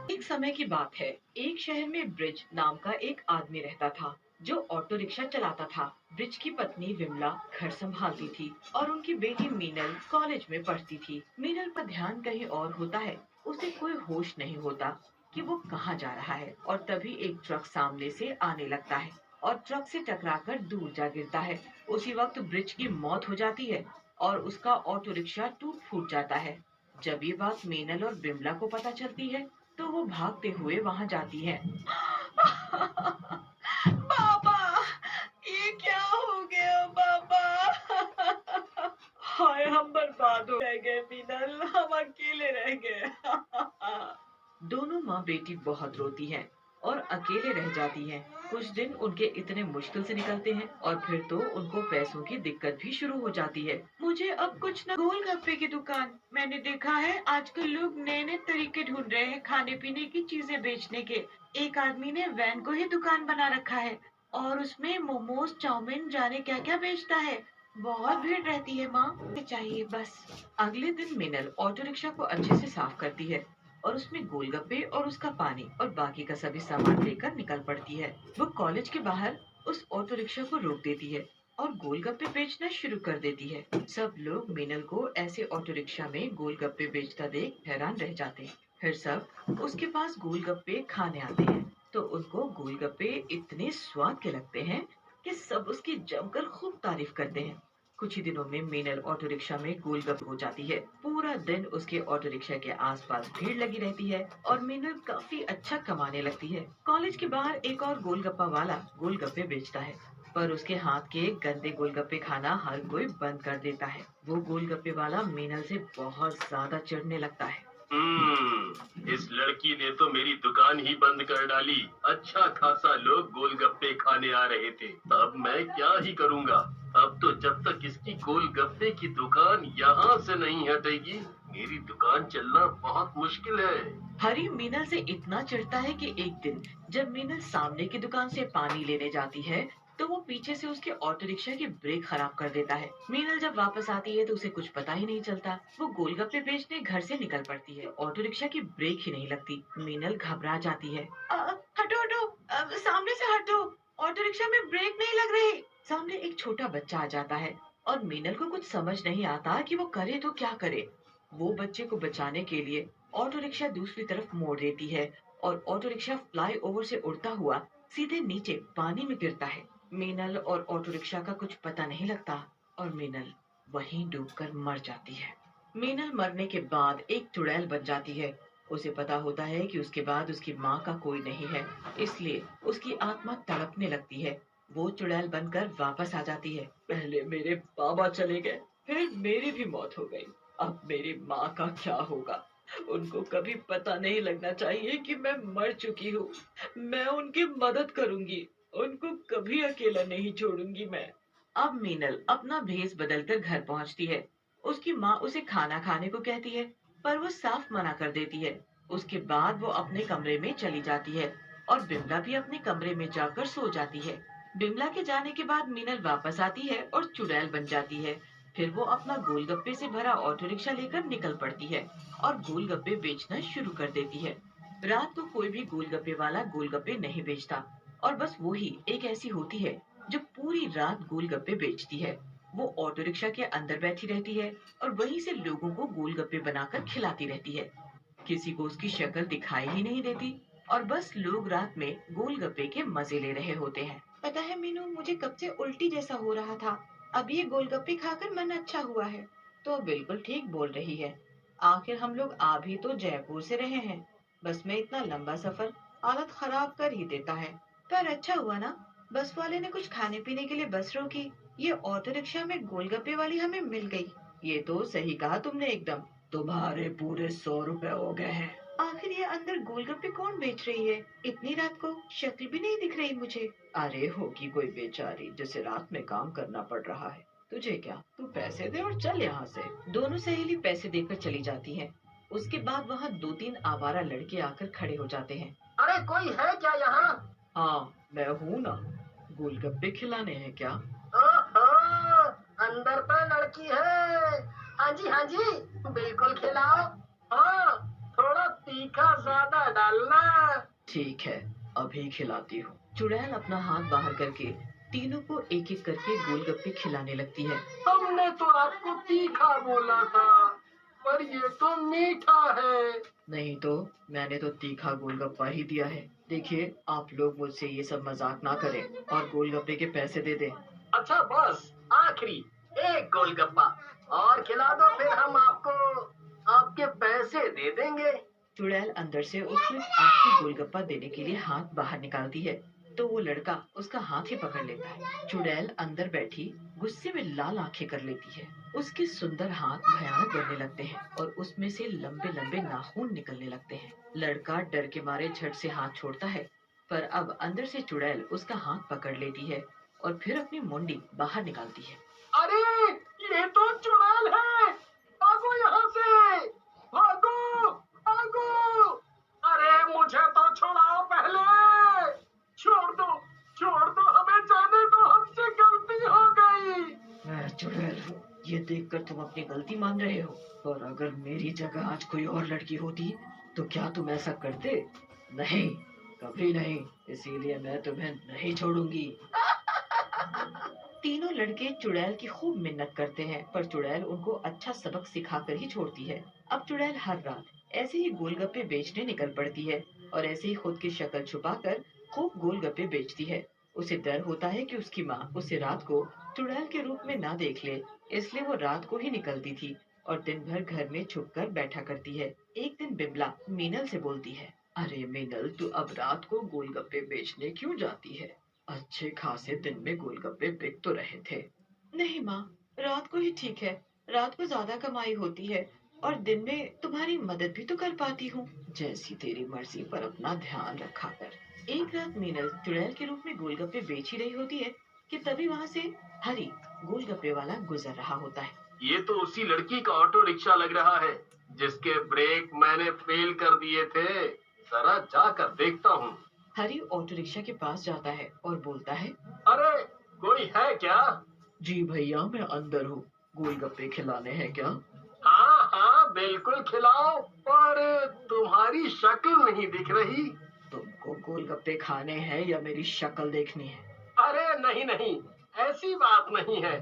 एक समय की बात है। एक शहर में ब्रिज नाम का एक आदमी रहता था जो ऑटो रिक्शा चलाता था। ब्रिज की पत्नी विमला घर संभालती थी और उनकी बेटी मीनल कॉलेज में पढ़ती थी। मीनल का ध्यान कहीं और होता है। उसे कोई होश नहीं होता कि वो कहाँ जा रहा है। और तभी एक ट्रक सामने से आने लगता है और ट्रक से टकराकर दूर जा गिरता है। उसी वक्त ब्रिज की मौत हो जाती है और उसका ऑटो रिक्शा टूट फूट जाता है। जब ये बात मीनल और बिमला को पता चलती है तो वो भागते हुए वहां जाती है। पापा, ये क्या हो गया पापा? हाय, हम बर्बाद हो रह गए मीनल, हम अकेले रह गए। दोनों माँ बेटी बहुत रोती हैं और अकेले रह जाती हैं। कुछ दिन उनके इतने मुश्किल से निकलते हैं और फिर तो उनको पैसों की दिक्कत भी शुरू हो जाती है। मुझे अब कुछ न गोलगप्पे की दुकान। मैंने देखा है आजकल लोग नए नए तरीके ढूंढ रहे हैं खाने पीने की चीजें बेचने के। एक आदमी ने वैन को ही दुकान बना रखा है और उसमें मोमोज चाउमीन जाने क्या क्या बेचता है। बहुत भीड़ रहती है माँ, चाहिए बस। अगले दिन मिनल ऑटो रिक्शा को अच्छे से साफ करती है और उसमें गोलगप्पे और उसका पानी और बाकी का सभी सामान लेकर निकल पड़ती है। वो कॉलेज के बाहर उस ऑटो रिक्शा को रोक देती है और गोलगप्पे बेचना शुरू कर देती है। सब लोग मीनल को ऐसे ऑटो रिक्शा में गोलगप्पे बेचता देख हैरान रह जाते हैं। फिर सब उसके पास गोलगप्पे खाने आते हैं तो उनको गोलगप्पे इतने स्वाद के लगते हैं कि सब उसकी जमकर खूब तारीफ करते हैं। कुछ ही दिनों में मीनल ऑटो रिक्शा में गोलगप्पे हो जाती है। पूरा दिन उसके ऑटो रिक्शा के आसपास भीड़ लगी रहती है और मीनल काफी अच्छा कमाने लगती है। कॉलेज के बाहर एक और गोलगप्पा वाला गोलगप्पे बेचता है पर उसके हाथ के गंदे गोलगप्पे खाना हर कोई बंद कर देता है। वो गोलगप्पे वाला मीनल से बहुत ज्यादा चिढ़ने लगता है। इस लड़की ने तो मेरी दुकान ही बंद कर डाली। अच्छा खासा लोग गोलगप्पे खाने आ रहे थे। अब मैं क्या ही करूँगा। अब तो जब तक इसकी गोलगप्पे की दुकान यहाँ से नहीं हटेगी, मेरी दुकान चलना बहुत मुश्किल है। हरी मीनल से इतना चिढ़ता है कि एक दिन जब मीनल सामने की दुकान से पानी लेने जाती है तो वो पीछे से उसके ऑटो रिक्शा की ब्रेक खराब कर देता है। मीनल जब वापस आती है तो उसे कुछ पता ही नहीं चलता। वो गोलगप्पे बेचने घर से निकल पड़ती है। ऑटो रिक्शा की ब्रेक ही नहीं लगती। मीनल घबरा जाती है। हटो हटो, सामने से हटो, ऑटो रिक्शा में ब्रेक नहीं लग रही। सामने एक छोटा बच्चा आ जाता है और मीनल को कुछ समझ नहीं आता कि वो करे तो क्या करे। वो बच्चे को बचाने के लिए ऑटो रिक्शा दूसरी तरफ मोड़ देती है और ऑटो रिक्शा फ्लाई ओवर से उड़ता हुआ सीधे नीचे पानी में गिरता है। मीनल और ऑटो रिक्शा का कुछ पता नहीं लगता और मीनल वहीं डूबकर मर जाती है। मीनल मरने के बाद एक चुड़ैल बन जाती है। उसे पता होता है कि उसके बाद उसकी माँ का कोई नहीं है, इसलिए उसकी आत्मा तड़पने लगती है। वो चुड़ैल बनकर वापस आ जाती है। पहले मेरे बाबा चले गए, फिर मेरी भी मौत हो गई, अब मेरी माँ का क्या होगा? उनको कभी पता नहीं लगना चाहिए कि मैं मर चुकी हूँ। मैं उनकी मदद करूंगी, उनको कभी अकेला नहीं छोड़ूंगी मैं। अब मीनल अपना भेष बदलकर घर पहुंचती है। उसकी माँ उसे खाना खाने को कहती है पर वो साफ मना कर देती है। उसके बाद वो अपने कमरे में चली जाती है और बिमला भी अपने कमरे में जाकर सो जाती है। बिमला के जाने के बाद मीनल वापस आती है और चुड़ैल बन जाती है। फिर वो अपना गोलगप्पे से भरा ऑटो रिक्शा लेकर निकल पड़ती है और गोलगप्पे बेचना शुरू कर देती है। रात को कोई भी गोलगप्पे वाला गोलगप्पे नहीं बेचता और बस वो ही एक ऐसी होती है जो पूरी रात गोलगप्पे बेचती है। वो ऑटो रिक्शा के अंदर बैठी रहती है और वहीं से लोगों को गोलगप्पे बनाकर खिलाती रहती है। किसी को उसकी शक्ल दिखाई ही नहीं देती और बस लोग रात में गोलगप्पे के मजे ले रहे होते हैं। पता है मीनू, मुझे कब से उल्टी जैसा हो रहा था। अब ये गोलगप्पे खाकर मन अच्छा हुआ है। तो बिल्कुल ठीक बोल रही है। आखिर हम लोग आ भी तो जयपुर से रहे हैं। बस में इतना लंबा सफर हालत खराब कर ही देता है। पर अच्छा हुआ ना, बस वाले ने कुछ खाने पीने के लिए बस रोकी। ये ऑटो रिक्शा में गोलगप्पे वाली हमें मिल गई। ये तो सही कहा तुमने एकदम। तुम्हारे पूरे 100 रुपए हो गए हैं। आखिर ये अंदर गोलगप्पे कौन बेच रही है? इतनी रात को शक्ल भी नहीं दिख रही मुझे। अरे होगी कोई बेचारी जिसे रात में काम करना पड़ रहा है। तुझे क्या, तू पैसे दे और चल यहाँ से। दोनों सहेली पैसे देकर चली जाती हैं। उसके बाद वहाँ दो तीन आवारा लड़के आकर खड़े हो जाते हैं। अरे कोई है क्या यहाँ? हाँ, मैं हूँ ना। गोलगप्पे खिलाने हैं क्या? ओहो, अंदर तो लड़की है। हाँ जी हाँ जी, बिल्कुल खिलाओ। हाँ, थोड़ा तीखा ज्यादा डालना। ठीक है, अभी खिलाती हूँ। चुड़ैल अपना हाथ बाहर करके तीनों को एक एक करके गोलगप्पे खिलाने लगती है। हमने तो आपको तीखा बोला था, पर ये तो मीठा है। नहीं तो मैंने तो तीखा गोलगप्पा ही दिया है। देखिए, आप लोग मुझसे ये सब मजाक ना करें और गोलगप्पे के पैसे दे दें। अच्छा बस, आखिरी एक गोलगप्पा और खिला दो, फिर हम आपको आपके पैसे दे देंगे। चुड़ैल अंदर से उसमें आखिरी गोलगप्पा देने के लिए हाथ बाहर निकालती है, तो वो लड़का उसका हाथ ही पकड़ लेता है। चुड़ैल अंदर बैठी गुस्से में लाल आंखें कर लेती है। उसके सुंदर हाथ भयानक बनने लगते हैं और उसमें से लंबे लंबे नाखून निकलने लगते हैं। लड़का डर के मारे झट से हाथ छोड़ता है, पर अब अंदर से चुड़ैल उसका हाथ पकड़ लेती है और फिर अपनी मुंडी बाहर निकालती है। अरे ये तो चुड़ैल है, भागो यहाँ से, भागो भागो। अरे मुझे तो छुड़ाओ पहले, छोड़ दो हमें, जाने दो, हमसे गलती हो गई। मैं चुड़ैल हूँ, ये देखकर तुम अपनी गलती मान रहे हो, और अगर मेरी जगह आज कोई और लड़की होती तो क्या तुम ऐसा करते? नहीं, कभी नहीं, इसीलिए मैं तुम्हें नहीं छोड़ूंगी। तीनों लड़के चुड़ैल की खूब मिन्नत करते हैं, पर चुड़ैल उनको अच्छा सबक सिखाकर ही छोड़ती है। अब चुड़ैल हर रात ऐसे ही गोलगप्पे बेचने निकल पड़ती है और ऐसे ही खुद की शक्ल छुपाकर खूब गोलगप्पे बेचती है। उसे डर होता है कि उसकी माँ उसे रात को चुड़ैल के रूप में ना देख ले, इसलिए वो रात को ही निकलती थी और दिन भर घर में छुपकर बैठा करती है। एक दिन बिमला मीनल से बोलती है, अरे मीनल, तू अब रात को गोलगप्पे बेचने क्यों जाती है? अच्छे खासे दिन में गोलगप्पे बिक तो रहे थे। नहीं माँ, रात को ही ठीक है, रात को ज्यादा कमाई होती है और दिन में तुम्हारी मदद भी तो कर पाती हूँ। जैसी तेरी मर्जी, पर अपना ध्यान रखा कर। एक रात मीनल चुड़ैल के रूप में गोलगप्पे बेच ही रही होती है कि तभी वहाँ से हरी गोलगप्पे वाला गुजर रहा होता है। ये तो उसी लड़की का ऑटो रिक्शा लग रहा है जिसके ब्रेक मैंने फेल कर दिए थे। जरा जाकर देखता हूँ। हरी ऑटो रिक्शा के पास जाता है और बोलता है, अरे कोई है क्या? जी भैया, मैं अंदर हूँ, गोलगप्पे खिलाने हैं क्या? हाँ बिल्कुल खिलाओ, पर तुम्हारी शक्ल नहीं दिख रही। तुमको गोलगप्पे खाने हैं या मेरी शक्ल देखनी है? अरे नहीं, ऐसी बात नहीं है,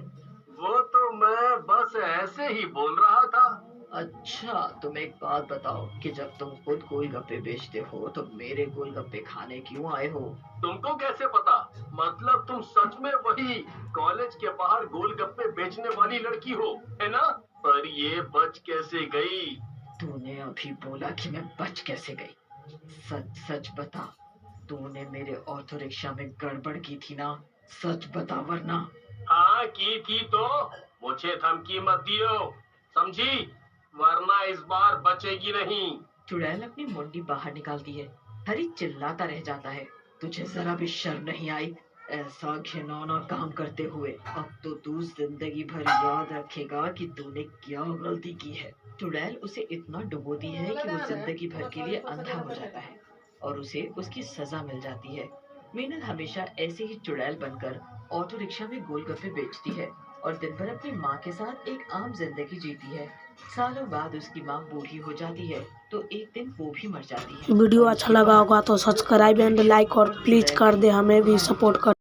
वो तो मैं बस ऐसे ही बोल रहा था। अच्छा, तुम एक बात बताओ कि जब तुम खुद गोलगप्पे बेचते हो तो मेरे गोलगप्पे खाने क्यों आए हो? तुमको कैसे पता? मतलब तुम सच में वही कॉलेज के बाहर गोलगप्पे बेचने वाली लड़की हो, है ना? पर ये बच कैसे गई? तूने अभी बोला कि मैं बच कैसे गई? सच सच बता, तूने मेरे ऑटो रिक्शा में गड़बड़ की थी ना? सच बता, वरना। हाँ की थी तो मुझे धमकी मत दियो, समझी? वरना इस बार बचेगी नहीं। चुड़ैल अपनी मुंडी बाहर निकालती है। हरी चिल्लाता रह जाता है, तुझे जरा भी शर्म नहीं आई ऐसा घिनौना काम करते हुए? अब तो तू जिंदगी भर याद रखेगा कि तूने क्या गलती की है। चुड़ैल उसे इतना डुबोती है कि वो जिंदगी भर के लिए अंधा हो जाता है और उसे उसकी सजा मिल जाती है। मीनल हमेशा ऐसे ही चुड़ैल बनकर ऑटो रिक्शा में गोलगप्पे बेचती है और दिन भर अपनी माँ के साथ एक आम जिंदगी जीती है। सालों बाद उसकी माँ बूढ़ी हो जाती है तो एक दिन वो भी मर जाती है। वीडियो अच्छा लगा होगा तो सब्सक्राइब एंड लाइक और प्लीज कर दे, हमें भी सपोर्ट कर।